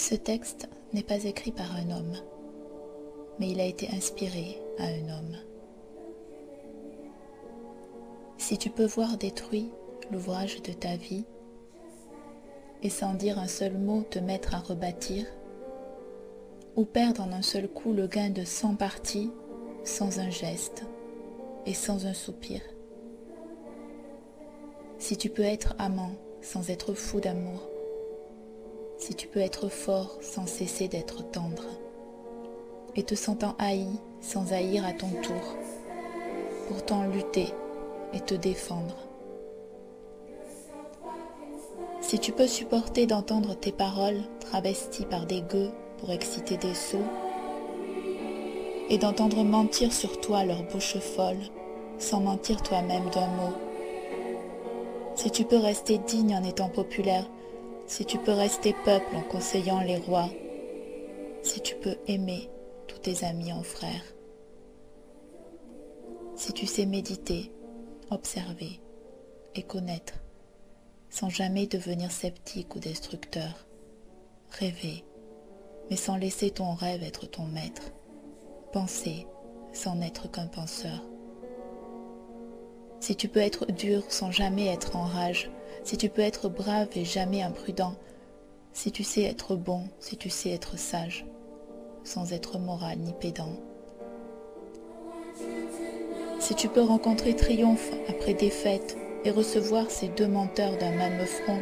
Ce texte n'est pas écrit par un homme, mais il a été inspiré à un homme. Si tu peux voir détruit l'ouvrage de ta vie et sans dire un seul mot te mettre à rebâtir, ou perdre en un seul coup le gain de 100 parties sans un geste et sans un soupir, si tu peux être amant sans être fou d'amour, si tu peux être fort sans cesser d'être tendre, et te sentant haï sans haïr à ton tour, pourtant lutter et te défendre. Si tu peux supporter d'entendre tes paroles travesties par des gueux pour exciter des sots, et d'entendre mentir sur toi leur bouche folle, sans mentir toi-même d'un mot. Si tu peux rester digne en étant populaire, si tu peux rester peuple en conseillant les rois, si tu peux aimer tous tes amis en frères, si tu sais méditer, observer et connaître, sans jamais devenir sceptique ou destructeur, rêver, mais sans laisser ton rêve être ton maître, penser sans n'être qu'un penseur. Si tu peux être dur sans jamais être en rage, si tu peux être brave et jamais imprudent, si tu sais être bon, si tu sais être sage, sans être moral ni pédant. Si tu peux rencontrer triomphe après défaite et recevoir ces deux menteurs d'un même front,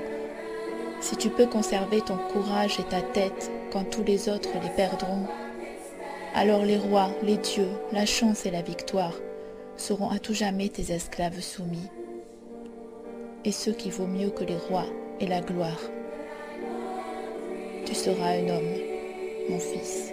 si tu peux conserver ton courage et ta tête quand tous les autres les perdront, alors les rois, les dieux, la chance et la victoire seront à tout jamais tes esclaves soumis, et ce qui vaut mieux que les rois et la gloire. Tu seras un homme, mon fils.